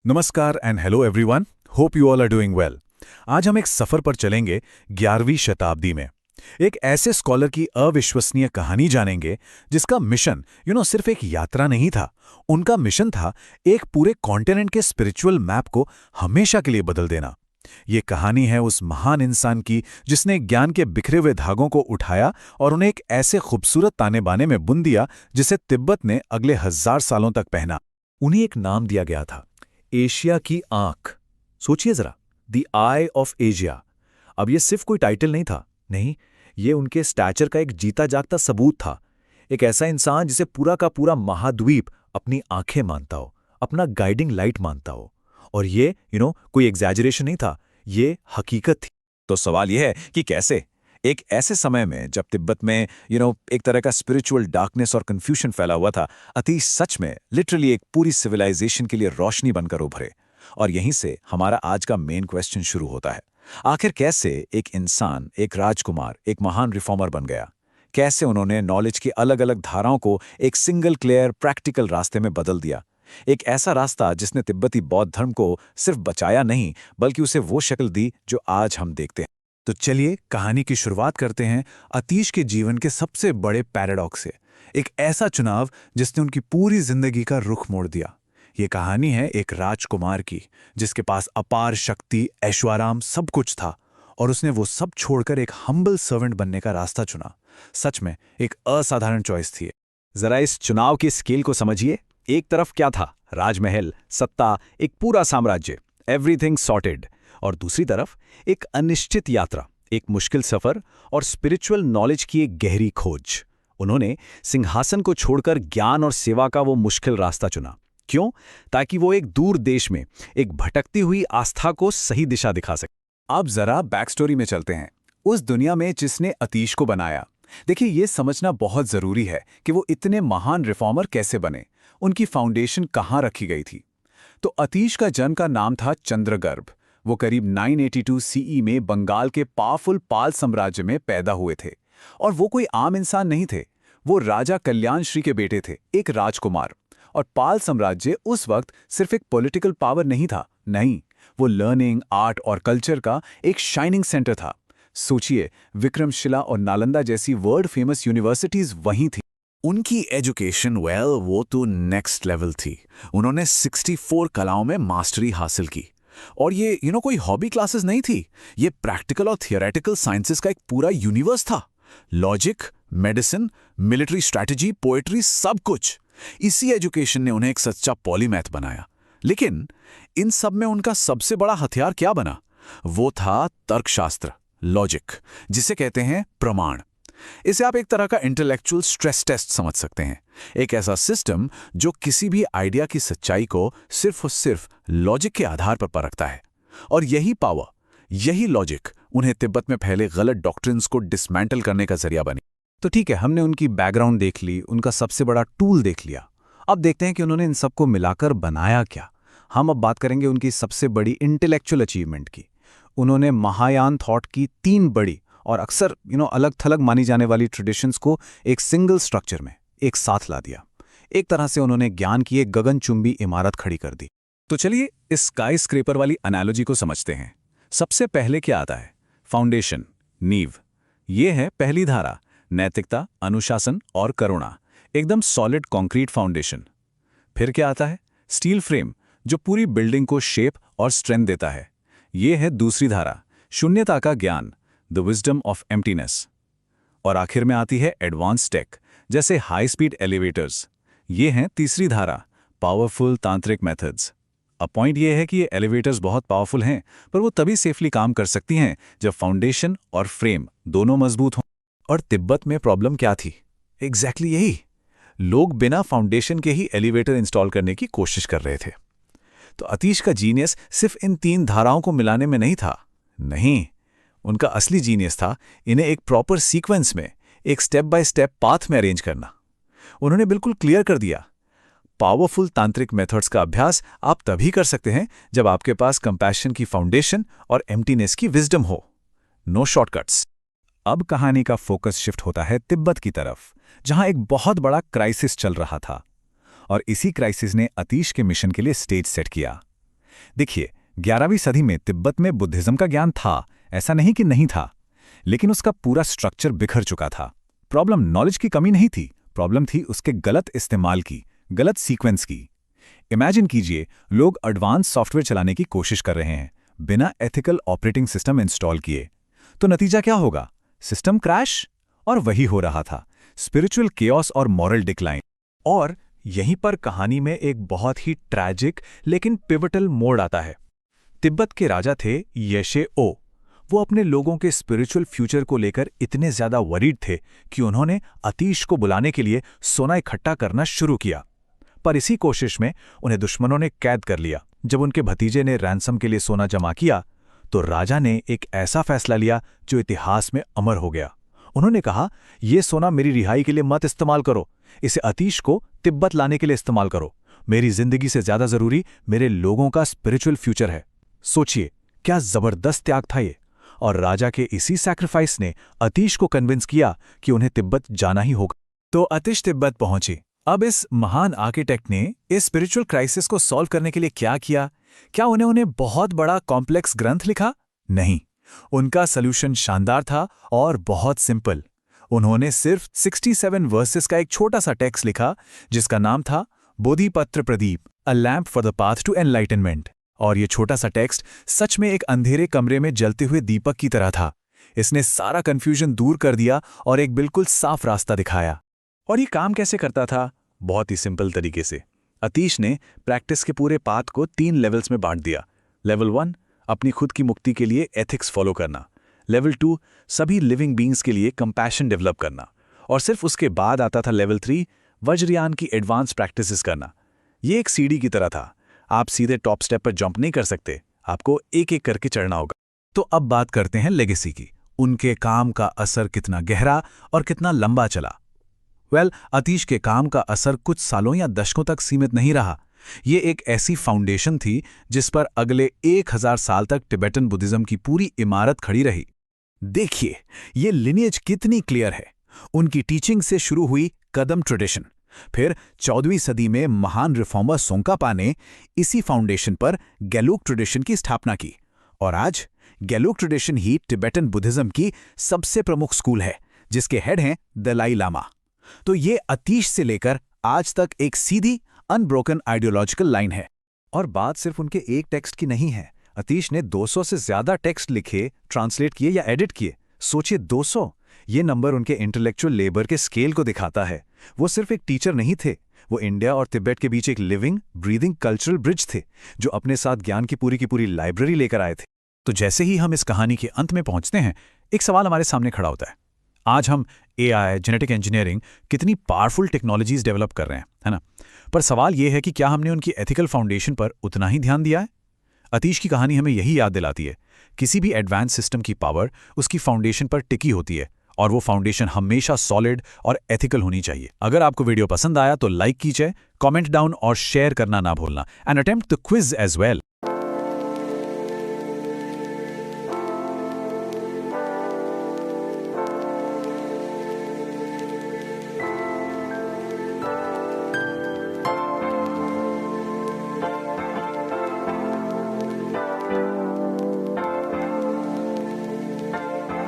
नमस्कार and hello everyone. Hope you all are doing well. आज हम एक सफर पर चलेंगे 11वीं शताब्दी में। एक ऐसे स्कॉलर की अविश्वसनीय कहानी जानेंगे जिसका मिशन सिर्फ एक यात्रा नहीं था। उनका मिशन था एक पूरे कॉन्टिनेंट के स्पिरिचुअल मैप को हमेशा के लिए बदल देना। ये कहानी है उस महान इंसान की जिसने ज्ञान के बिखरे हुए धागों को उठाया और उन्हें एक ऐसे खूबसूरत ताने बाने में बुन दिया जिसे तिब्बत ने अगले 1000 सालों तक पहना। उन्हें एक नाम दिया गया था, एशिया की आंख। सोचिए जरा, द आई ऑफ एशिया। अब ये सिर्फ कोई टाइटल नहीं था, नहीं, ये उनके स्टैचर का एक जीता जागता सबूत था। एक ऐसा इंसान जिसे पूरा का पूरा महाद्वीप अपनी आंखें मानता हो, अपना गाइडिंग लाइट मानता हो। और ये कोई एग्जैजरेशन नहीं था, ये हकीकत थी। तो सवाल यह है कि कैसे एक ऐसे समय में जब तिब्बत में एक तरह का स्पिरिचुअल डार्कनेस और कंफ्यूजन फैला हुआ था, अतीश सच में लिटरली एक पूरी सिविलाइजेशन के लिए रोशनी बनकर उभरे। और यहीं से हमारा आज का मेन क्वेश्चन शुरू होता है। आखिर कैसे एक इंसान, एक राजकुमार, एक महान रिफॉर्मर बन गया? कैसे उन्होंने नॉलेज की अलग अलग धाराओं को एक सिंगल क्लियर प्रैक्टिकल रास्ते में बदल दिया? एक ऐसा रास्ता जिसने तिब्बती बौद्ध धर्म को सिर्फ बचाया नहीं, बल्कि उसे वो शक्ल दी जो आज हम देखते हैं। तो चलिए कहानी की शुरुआत करते हैं अतीश के जीवन के सबसे बड़े पैराडॉक्स से। एक ऐसा चुनाव जिसने उनकी पूरी जिंदगी का रुख मोड़ दिया। ये कहानी है एक राजकुमार की जिसके पास अपार शक्ति, ऐश्वर्य, सब कुछ था, और उसने वो सब छोड़कर एक हम्बल सर्वेंट बनने का रास्ता चुना। सच में एक असाधारण चॉइस थी। जरा इस चुनाव की स्केल को समझिए। एक तरफ क्या था? राजमहल, सत्ता, एक पूरा साम्राज्य, एवरीथिंग सॉर्टेड। और दूसरी तरफ एक अनिश्चित यात्रा, एक मुश्किल सफर और स्पिरिचुअल नॉलेज की एक गहरी खोज। उन्होंने सिंहासन को छोड़कर ज्ञान और सेवा का वो मुश्किल रास्ता चुना। क्यों? ताकि वो एक दूर देश में एक भटकती हुई आस्था को सही दिशा दिखा सके। अब जरा बैक स्टोरी में चलते हैं, उस दुनिया में जिसने अतीश को बनाया। देखिए, ये समझना बहुत जरूरी है कि वो इतने महान रिफॉर्मर कैसे बने, उनकी फाउंडेशन कहाँ रखी गई थी। तो अतीश का जन्म का नाम था चंद्रगर्भ। वो करीब 982 सीई में बंगाल के पावरफुल पाल साम्राज्य में पैदा हुए थे। और वो कोई आम इंसान नहीं थे, वो राजा कल्याण श्री के बेटे थे, एक राजकुमार। और पाल साम्राज्य उस वक्त सिर्फ एक पॉलिटिकल पावर नहीं था, नहीं, वो लर्निंग, आर्ट और कल्चर का एक शाइनिंग सेंटर था। सोचिए, विक्रमशिला और नालंदा जैसी वर्ल्ड फेमस यूनिवर्सिटीज वहीं थी। उनकी एजुकेशन वो तो नेक्स्ट लेवल थी। उन्होंने 64 कलाओं में मास्टरी हासिल की। और ये कोई हॉबी क्लासेस नहीं थी, ये प्रैक्टिकल और थियोरेटिकल साइंसेस का एक पूरा यूनिवर्स था। Logic, medicine, military strategy, poetry, सब कुछ। इसी एजुकेशन ने उन्हें एक सच्चा पॉलीमैथ बनाया। लेकिन इन सब में उनका सबसे बड़ा हथियार क्या बना? वो था तर्कशास्त्र, लॉजिक, जिसे कहते हैं प्रमाण। इसे आप एक तरह का इंटेलेक्चुअल स्ट्रेस टेस्ट समझ सकते हैं। एक ऐसा सिस्टम जो किसी भी आइडिया की सच्चाई को सिर्फ और सिर्फ लॉजिक के आधार पर परखता है। और यही पावर, यही लॉजिक उन्हें तिब्बत में फैले गलत डॉक्ट्रिन्स को डिसमेंटल करने का जरिया बनी। तो ठीक है, हमने उनकी बैकग्राउंड देख ली, उनका सबसे बड़ा टूल देख लिया। अब देखते हैं कि उन्होंने इन सबको मिलाकर बनाया क्या। हम अब बात करेंगे उनकी सबसे बड़ी इंटेलेक्चुअल अचीवमेंट की। उन्होंने महायान थॉट की 3 बड़ी और अक्सर अलग थलग मानी जाने वाली ट्रेडिशंस को एक सिंगल स्ट्रक्चर में एक साथ ला दिया। एक तरह से उन्होंने ज्ञान की एक गगनचुंबी इमारत खड़ी कर दी। तो चलिए इस स्काई स्क्रेपर वाली एनालॉजी को समझते हैं। सबसे पहले क्या आता है? फाउंडेशन, नींव। ये है पहली धारा, नैतिकता, अनुशासन और करुणा, एकदम सॉलिड कंक्रीट फाउंडेशन। फिर क्या आता है? स्टील फ्रेम, जो पूरी बिल्डिंग को शेप और स्ट्रेंथ देता है। ये है दूसरी धारा, शून्यता का ज्ञान, द विजडम ऑफ एम्प्टीनेस। और आखिर में आती है एडवांस टेक, जैसे हाई स्पीड एलिवेटर्स। ये हैं तीसरी धारा, पावरफुल तांत्रिक मेथड्स। अब पॉइंट ये है कि ये एलिवेटर्स बहुत पावरफुल हैं, पर वो तभी सेफली काम कर सकती हैं जब फाउंडेशन और फ्रेम दोनों मजबूत हों। और तिब्बत में प्रॉब्लम क्या थी? एग्जैक्टली यही, लोग बिना फाउंडेशन के ही एलिवेटर इंस्टॉल करने की कोशिश कर रहे थे। तो अतीश का जीनियस सिर्फ इन 3 धाराओं को मिलाने में नहीं था, नहीं, उनका असली जीनियस था इन्हें एक प्रॉपर सीक्वेंस में, एक स्टेप बाय स्टेप पाथ में अरेंज करना। उन्होंने बिल्कुल क्लियर कर दिया, पावरफुल तांत्रिक मेथड्स का अभ्यास आप तभी कर सकते हैं जब आपके पास कंपैशन की फाउंडेशन और एम्प्टीनेस की विजडम हो। No shortcuts. अब कहानी का फोकस शिफ्ट होता है तिब्बत की तरफ, जहां एक बहुत बड़ा क्राइसिस चल रहा था। और इसी क्राइसिस ने अतीश के मिशन के लिए स्टेज सेट किया। देखिए, 11वीं सदी में तिब्बत में बुद्धिज्म का ज्ञान था, ऐसा नहीं कि नहीं था, लेकिन उसका पूरा स्ट्रक्चर बिखर चुका था। प्रॉब्लम नॉलेज की कमी नहीं थी, प्रॉब्लम थी उसके गलत इस्तेमाल की, गलत सीक्वेंस की। इमेजिन कीजिए, लोग एडवांस सॉफ्टवेयर चलाने की कोशिश कर रहे हैं, बिना एथिकल ऑपरेटिंग सिस्टम इंस्टॉल किए। तो नतीजा क्या होगा? System crash. और वही हो रहा था, स्पिरिचुअल केओस और मॉरल डिक्लाइन। और यहीं पर कहानी में एक बहुत ही ट्रैजिक लेकिन पिवटल मोड़ आता है। तिब्बत के राजा थे येशे ओ। वो अपने लोगों के स्पिरिचुअल फ्यूचर को लेकर इतने ज्यादा वरीड थे कि उन्होंने अतीश को बुलाने के लिए सोना इकट्ठा करना शुरू किया। पर इसी कोशिश में उन्हें दुश्मनों ने कैद कर लिया। जब उनके भतीजे ने रैंसम के लिए सोना जमा किया तो राजा ने एक ऐसा फैसला लिया जो इतिहास में अमर हो गया। उन्होंने कहा, यह सोना मेरी रिहाई के लिए मत इस्तेमाल करो, इसे अतीश को तिब्बत लाने के लिए इस्तेमाल करो। मेरी जिंदगी से ज्यादा जरूरी मेरे लोगों का स्पिरिचुअल फ्यूचर है। सोचिए, क्या जबरदस्त त्याग था ये। और राजा के इसी सैक्रिफाइस ने अतीश को कन्विंस किया कि उन्हें तिब्बत जाना ही होगा। तो अतीश तिब्बत पहुंचे। अब इस महान आर्किटेक्ट ने इस स्पिरिचुअल क्राइसिस को सॉल्व करने के लिए क्या किया? क्या उन्हें बहुत बड़ा कॉम्प्लेक्स ग्रंथ लिखा? नहीं, उनका सॉल्यूशन शानदार था और बहुत सिंपल। उन्होंने सिर्फ 67 वर्सेस का एक छोटा सा टेक्स्ट लिखा जिसका नाम था Bodhipatra Pradip, a lamp for the path to enlightenment. और ये छोटा सा टेक्स्ट सच में एक अंधेरे कमरे में जलते हुए दीपक की तरह था। इसने सारा कंफ्यूजन दूर कर दिया और एक बिल्कुल साफ रास्ता दिखाया। और ये काम कैसे करता था? बहुत ही सिंपल तरीके से। अतीश ने प्रैक्टिस के पूरे पाथ को 3 लेवल्स में बांट दिया। लेवल 1, अपनी खुद की मुक्ति के लिए एथिक्स फॉलो करना। लेवल 2, सभी लिविंग बींग्स के लिए कंपैशन डेवलप करना। और सिर्फ उसके बाद आता था लेवल 3, वज्रयान की एडवांस प्रैक्टिसेस करना। ये एक सीढ़ी की तरह था। आप सीधे टॉप स्टेप पर जंप नहीं कर सकते, आपको एक एक करके चढ़ना होगा। तो अब बात करते हैं लेगेसी की। उनके काम का असर कितना गहरा और कितना लंबा चला। अतीश के काम का असर कुछ सालों या दशकों तक सीमित नहीं रहा। ये एक ऐसी फाउंडेशन थी जिस पर अगले 1000 साल तक टिबेटन बुद्धिज्म की पूरी इमारत खड़ी रही। देखिए, ये लिनिएज कितनी क्लियर है। उनकी टीचिंग से शुरू हुई कदम ट्रेडिशन, फिर 14वीं सदी में महान रिफॉर्मर सोंकापा ने इसी फाउंडेशन पर गैलुक ट्रेडिशन की स्थापना की। और आज गैलुक ट्रेडिशन ही टिबेटन बुद्धिज्म की सबसे प्रमुख स्कूल है, जिसके हेड हैं दलाई लामा। तो ये अतीश से लेकर आज तक एक सीधी अनब्रोकन आइडियोलॉजिकल लाइन है। और बात सिर्फ उनके एक टेक्स्ट की नहीं है। अतीश ने 200 से ज्यादा टेक्स्ट लिखे, ट्रांसलेट किए या एडिट किए। सोचिए, 200! ये नंबर उनके इंटेलेक्चुअल लेबर के स्केल को दिखाता है। वो सिर्फ एक टीचर नहीं थे, वो इंडिया और तिब्बत के बीच एक लिविंग, ब्रीदिंग कल्चरल ब्रिज थे, जो अपने साथ ज्ञान की पूरी लाइब्रेरी लेकर आए थे। तो जैसे ही हम इस कहानी के अंत में पहुंचते हैं, एक सवाल हमारे सामने खड़ा होता है। आज हम AI, जेनेटिक इंजीनियरिंग, कितनी पावरफुल टेक्नोलॉजीज डेवलप कर रहे हैं, है ना? पर सवाल यह है कि क्या हमने उनकी एथिकल फाउंडेशन पर उतना ही ध्यान दिया है? अतीश की कहानी हमें यही याद दिलाती है, किसी भी एडवांस सिस्टम की पावर उसकी फाउंडेशन पर टिकी होती है, और वो फाउंडेशन हमेशा सॉलिड और एथिकल होनी चाहिए। अगर आपको वीडियो पसंद आया तो लाइक कीजिए, कमेंट डाउन और शेयर करना ना भूलना, and attempt the quiz as well.